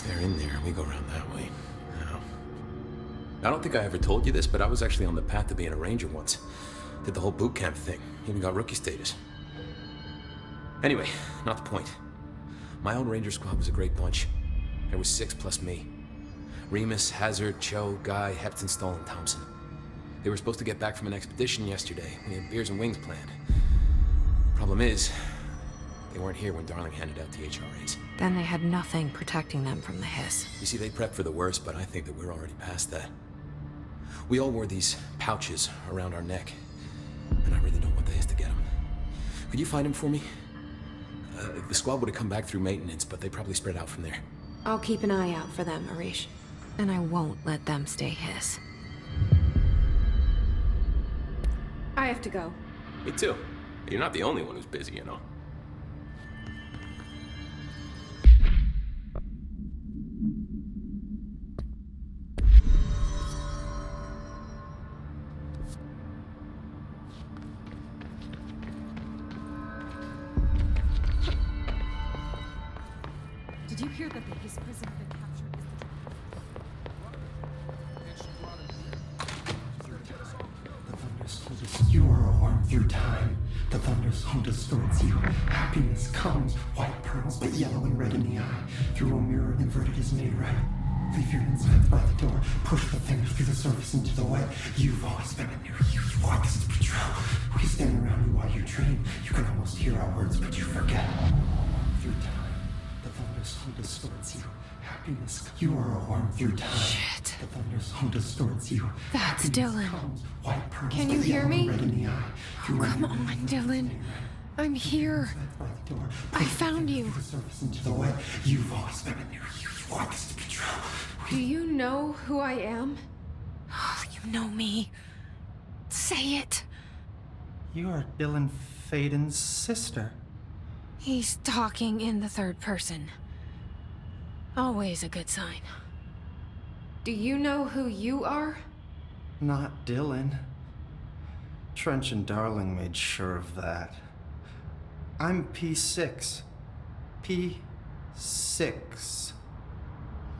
They're in there, and we go around that way. Now, I don't think I ever told you this, but I was actually on the path to being a ranger once. Did the whole boot camp thing. Even got rookie status. Anyway, not the point. My own ranger squad was a great bunch. There was 6 plus me. Remus, Hazard, Cho, Guy, Hepton, Stoll, and Thompson. They were supposed to get back from an expedition yesterday. We had beers and wings planned. Problem is, they weren't here when Darling handed out the HRAs. Then they had nothing protecting them from the hiss. You see, they prepped for the worst, but I think that we're already past that. We all wore these pouches around our neck, and I really don't want the hiss to get them. Could you find them for me? The squad would have come back through maintenance, but they probably spread out from there. I'll keep an eye out for them, Arish. And I won't let them stay hiss. I have to go. Me too. You're not the only one who's busy, you know. Did you hear that the hiss prisoner they captured is The thunders hold us. You are a worm through time. The thunders hold us towards you. Happiness comes, white pearls, but yellow and red in the eye. Through a mirror inverted is made right. Leave your insides by the door. Push the fingers through the surface into the wet. You've always been a new you. You want this to be true. We stand around you while you dream. You can almost hear our words, but you forget. Through time, the thunders hold us towards you. Happiness, you are a worm through time. Shit. The thunders hold us towards you. That's Dylan. White pearls, Can you hear me? red in the eye. Oh, come on, Dylan. I'm here. I found you. Into the way. You've always been a new you. You want this to be true. Do you know who I am? Oh, you know me. Say it. You are Dylan Faden's sister. He's talking in the third person. Always a good sign. Do you know who you are? Not Dylan. Trench and Darling made sure of that. I'm P6. P6.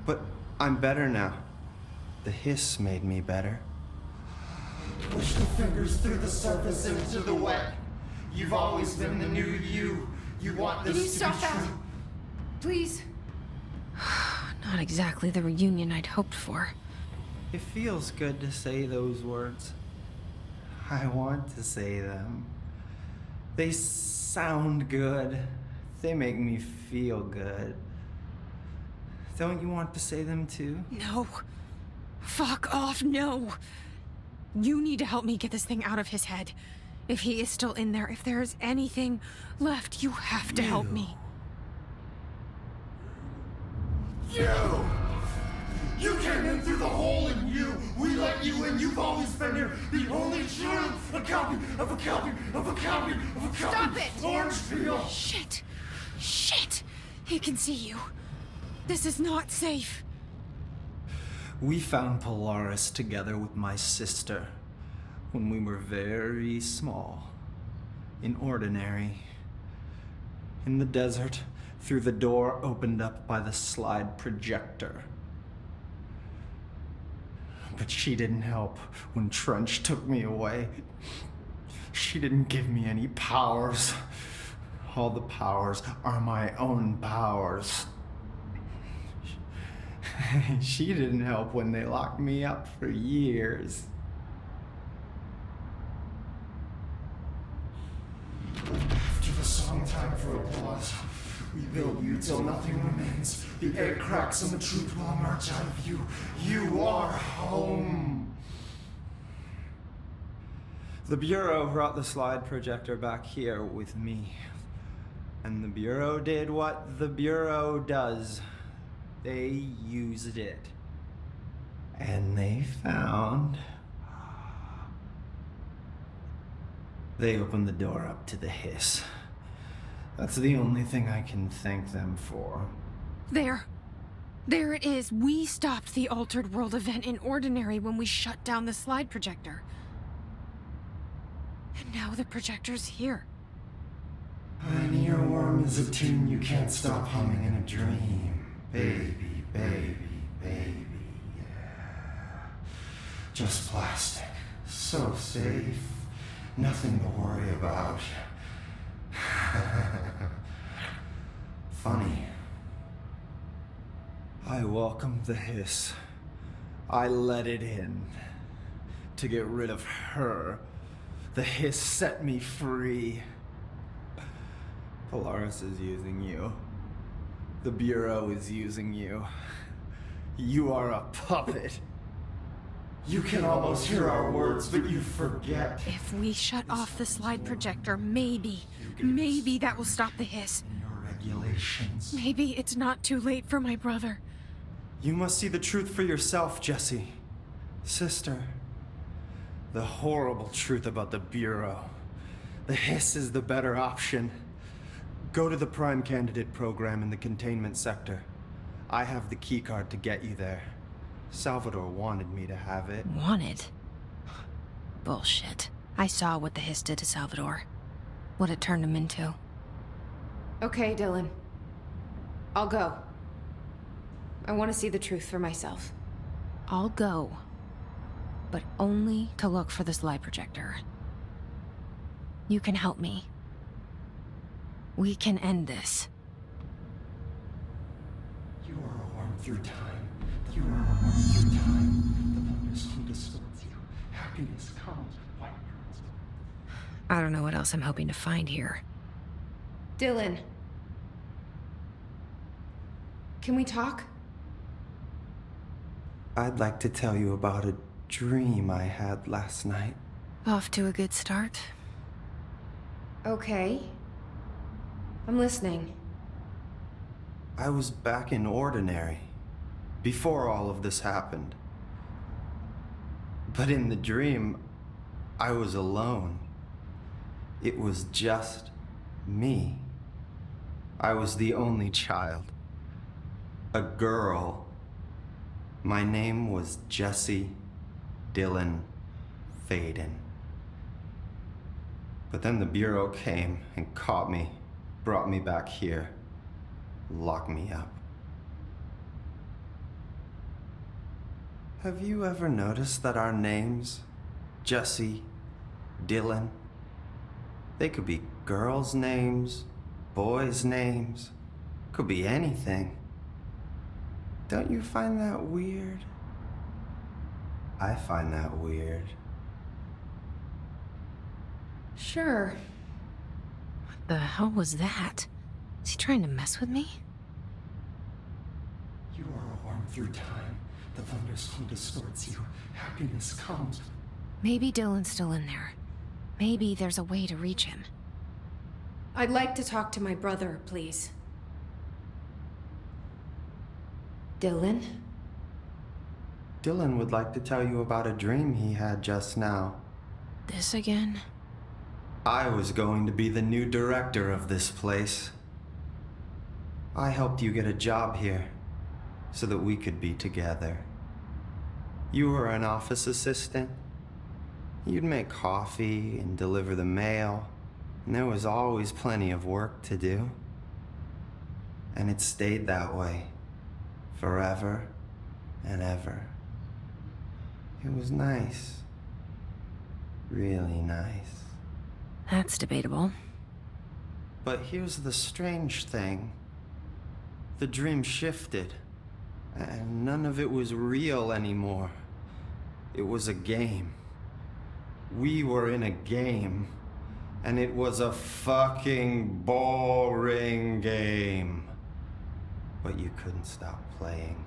But I'm better now. The hiss made me better. Push the fingers through the surface into the wet. You've always been the new you. You want this Can you to stop be that? true. Please. Not exactly the reunion I'd hoped for. It feels good to say those words. I want to say them. They sound good. They make me feel good. Don't you want to say them too? No. Fuck off, no. You need to help me get this thing out of his head. If he is still in there, if there is anything left, you have to help me. You came in through the hole in you. We let you in. You've always been here. The only true. A copy of a copy of a copy of a copy. Stop it! Orange peel. Shit. Shit. He can see you. This is not safe. We found Polaris together with my sister when we were very small, in Ordinary, in the desert, through the door opened up by the slide projector. But she didn't help when Trench took me away. She didn't give me any powers. All the powers are my own powers. She didn't help when they locked me up for years. After the song time for applause, we build you till nothing remains. The air cracks and the truth will emerge out of you. You are home. The Bureau brought the slide projector back here with me. And the Bureau did what the Bureau does. They used it. And they found... They opened the door up to the hiss. That's the only thing I can thank them for. There. There it is. We stopped the Altered World event in Ordinary when we shut down the slide projector. And now the projector's here. An earworm is a tune you can't stop humming in a dream. Baby, baby, yeah. Just plastic. So safe. Nothing to worry about. Funny. I welcomed the hiss. I let it in. To get rid of her. The hiss set me free. Polaris is using you. The Bureau is using you. You are a puppet. You can almost hear our words, but you forget. If we shut off the slide projector, maybe that will stop the hiss. Your regulations. Maybe it's not too late for my brother. You must see the truth for yourself, Jesse. Sister. The horrible truth about the Bureau. The hiss is the better option. Go to the Prime Candidate program in the Containment Sector. I have the keycard to get you there. Salvador wanted me to have it. Wanted? Bullshit. I saw what the hiss did to Salvador. What it turned him into. Okay, Dylan. I'll go. I want to see the truth for myself. I'll go. But only to look for the slide projector. You can help me. We can end this. You are a worm through time. You are a worm through time. The thunderstorm distorts you. Happiness comes. White pearls. I don't know what else I'm hoping to find here. Dylan. Can we talk? I'd like to tell you about a dream I had last night. Off to a good start. Okay. I'm listening. I was back in Ordinary, before all of this happened. But in the dream, I was alone. It was just me. I was the only child. A girl. My name was Jesse Dylan Faden. But then the Bureau came and caught me, brought me back here, locked me up. Have you ever noticed that our names, Jesse, Dylan, they could be girls' names, boys' names, could be anything. Don't you find that weird? I find that weird. Sure. What the hell was that? Is he trying to mess with me? You are a worm through time. The thunderstorm distorts you. Happiness comes. Maybe Dylan's still in there. Maybe there's a way to reach him. I'd like to talk to my brother, please. Dylan? Dylan would like to tell you about a dream he had just now. This again? I was going to be the new director of this place. I helped you get a job here, so that we could be together. You were an office assistant. You'd make coffee and deliver the mail, and there was always plenty of work to do. And it stayed that way, forever and ever. It was nice. Really nice. That's debatable. But here's the strange thing. The dream shifted, and none of it was real anymore. It was a game. We were in a game, and it was a fucking boring game. But you couldn't stop playing.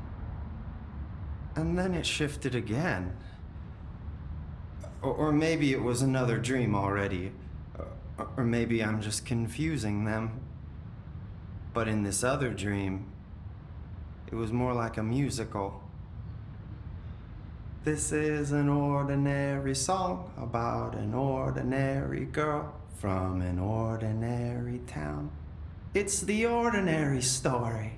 And then it shifted again. Or maybe it was another dream already. Or maybe I'm just confusing them. But in this other dream, it was more like a musical. This is an ordinary song about an ordinary girl from an ordinary town. It's the ordinary story.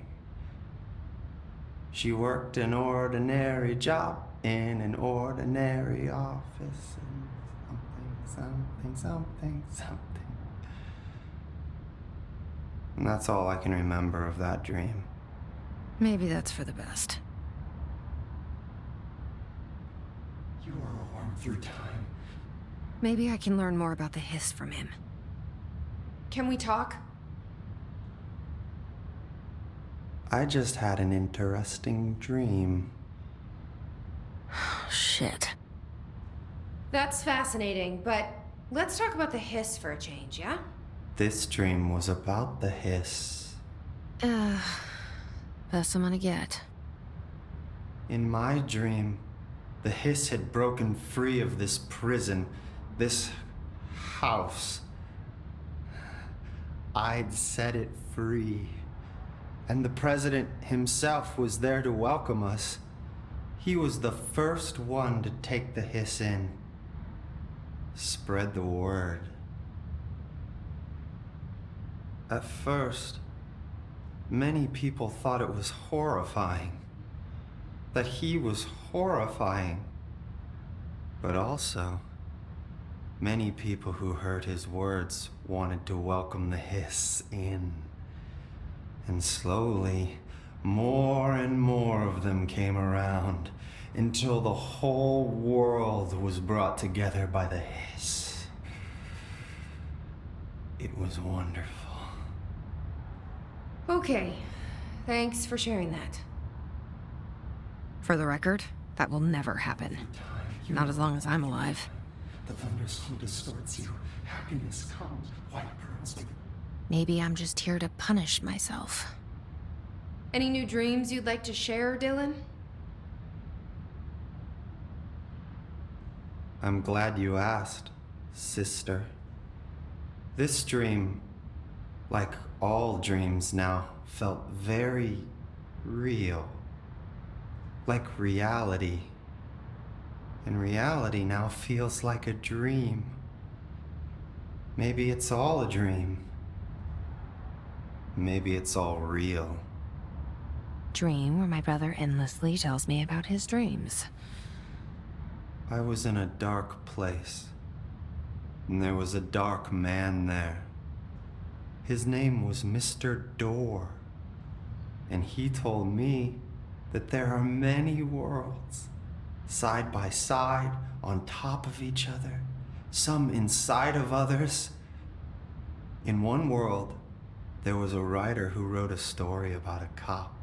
She worked an ordinary job in an ordinary office. And something. And that's all I can remember of that dream. Maybe that's for the best. You are a worm through time. Maybe I can learn more about the hiss from him. Can we talk? I just had an interesting dream. Shit. That's fascinating, but let's talk about the hiss for a change, yeah? This dream was about the hiss. Best I'm gonna get. In my dream, the hiss had broken free of this prison, this house. I'd set it free. And the president himself was there to welcome us. He was the first one to take the hiss in. Spread the word. At first, many people thought it was horrifying. That he was horrifying. But also, many people who heard his words wanted to welcome the hiss in. And slowly, more and more of them came around until the whole world was brought together by the hiss. It was wonderful. Okay, thanks for sharing that. For the record, that will never happen. Not as long as I'm alive. The thunderstorm distorts you. Happiness comes. White pearls. Maybe I'm just here to punish myself. Any new dreams you'd like to share, Dylan? I'm glad you asked, sister. This dream, like all dreams now, felt very real. Like reality. And reality now feels like a dream. Maybe it's all a dream. Maybe it's all real. Dream where my brother endlessly tells me about his dreams. I was in a dark place, and there was a dark man there. His name was Mr. Door, and he told me that there are many worlds, side by side, on top of each other, some inside of others. In one world, there was a writer who wrote a story about a cop.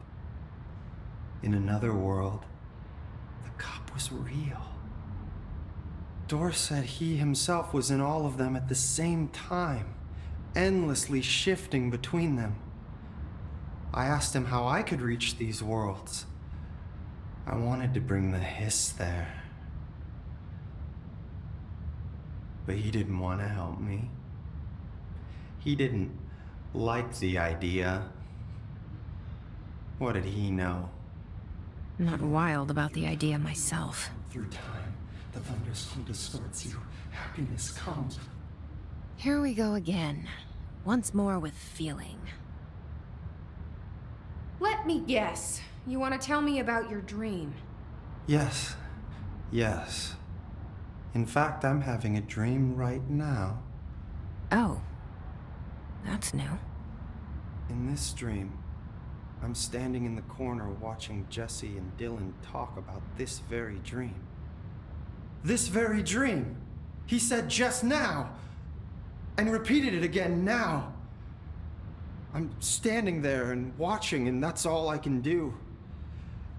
In another world, the cop was real. Door said he himself was in all of them at the same time, endlessly shifting between them. I asked him how I could reach these worlds. I wanted to bring the hiss there. But he didn't want to help me. He didn't like the idea. What did he know? I'm not wild about the idea myself. Through time, the thunderstorm distorts you. Happiness comes. Here we go again. Once more with feeling. Let me guess. You want to tell me about your dream? Yes. In fact, I'm having a dream right now. Oh. That's new. In this dream, I'm standing in the corner watching Jesse and Dylan talk about this very dream. This very dream! He said just now! And repeated it again now! I'm standing there and watching, and that's all I can do.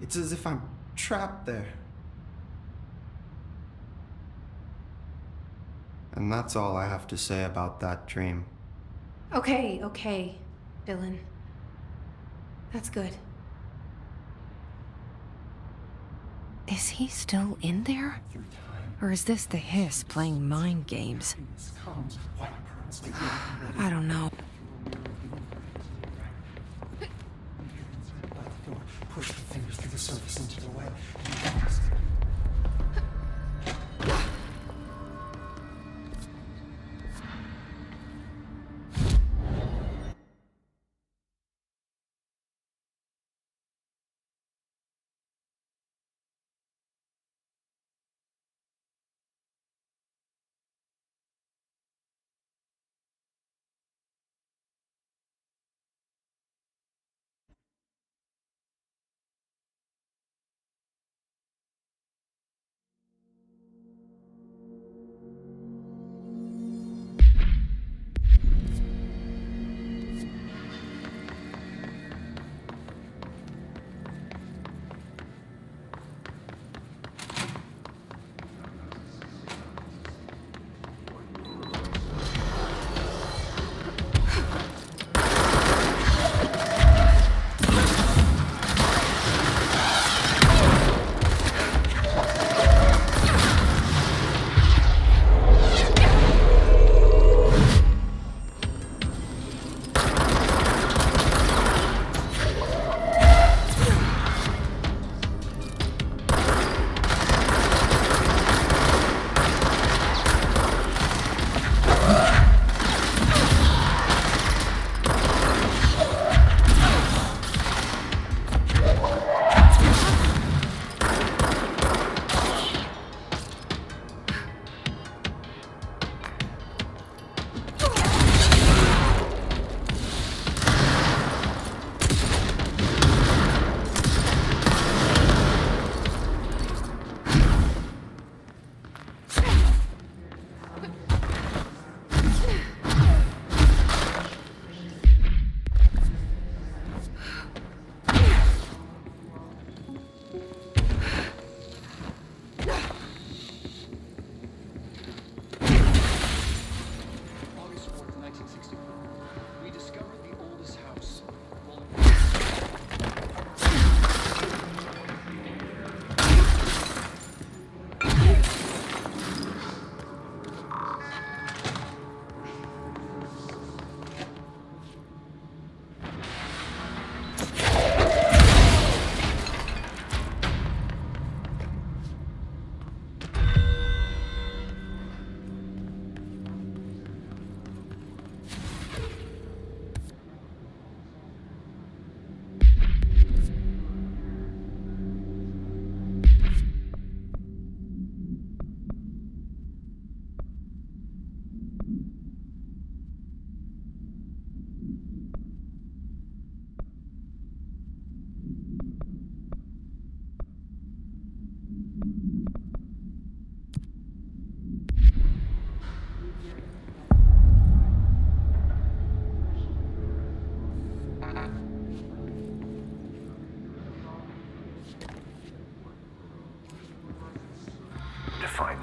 It's as if I'm trapped there. And that's all I have to say about that dream. Okay, Dylan. That's good. Is he still in there? Through time, Or is this the hiss playing mind games? happiness comes. White pearls, but I don't know. push the fingers through the surface into the web.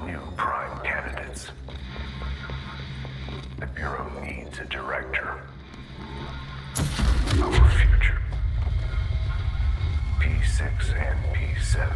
new prime candidates. The Bureau needs a director. Our future. P6 and P7.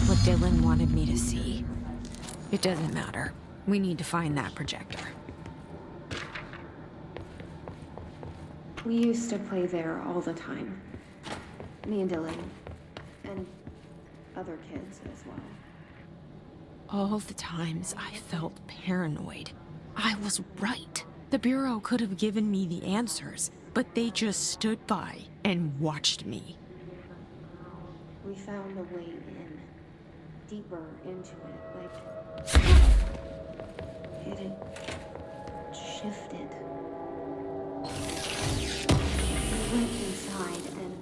What Dylan wanted me to see. It doesn't matter. We need to find that projector. We used to play there all the time. Me and Dylan. And other kids as well. All the times I felt paranoid. I was right. The Bureau could have given me the answers, but they just stood by and watched me. We found a way in. Deeper into it, like... it had shifted. We went inside and...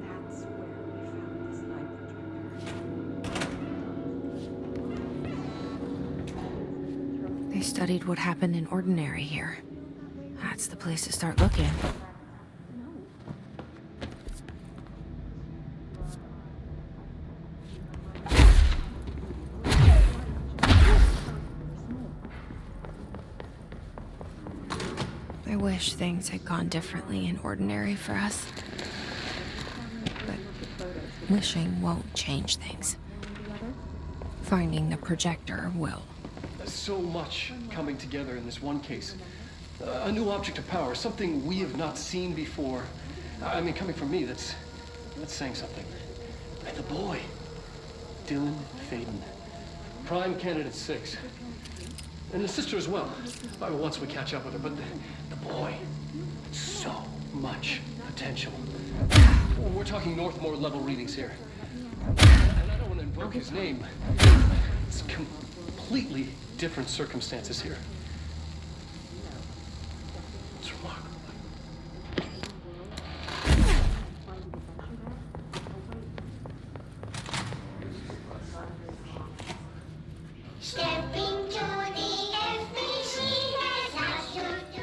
that's where we found this light projector. They studied what happened in Ordinary here. That's the place to start looking. I wish things had gone differently in Ordinary for us. But wishing won't change things. Finding the projector will. So much coming together in this one case. A new object of power, something we have not seen before. I mean, coming from me, that's saying something. And the boy, Dylan Faden, prime candidate 6. And the sister as well, once we catch up with her. But the boy, so much potential. We're talking Northmore level readings here. And I don't want to invoke his name. It's completely different circumstances here. It's remarkable. Stepping to the FBC, let's dash to the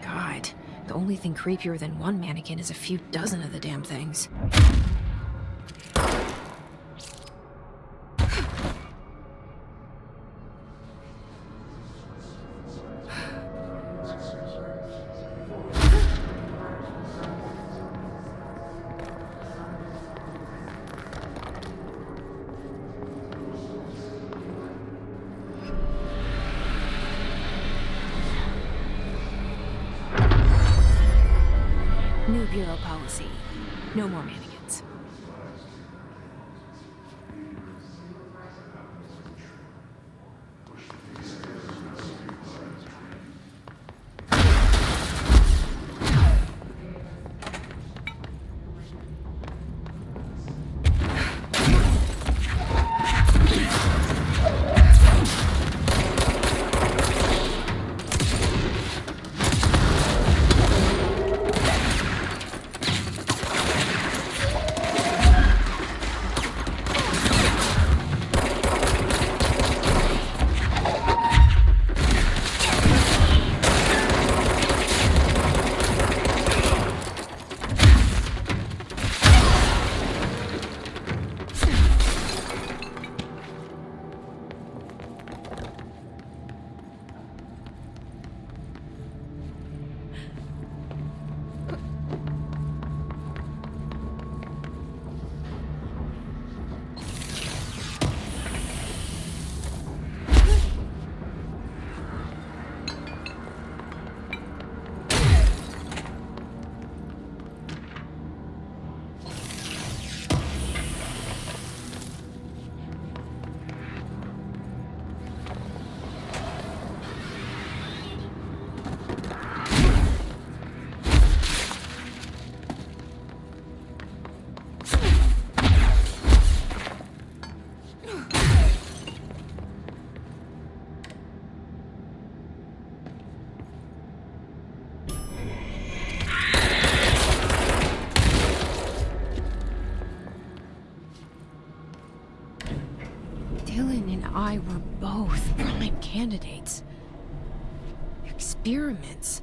God, the only thing creepier than one mannequin is a few dozen of the damn things. New Bureau policy. No more mannequins. Dylan and I were both prime candidates. Experiments.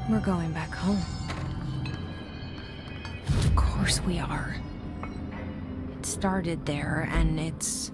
We're going back home. Of course we are. It started there, and it's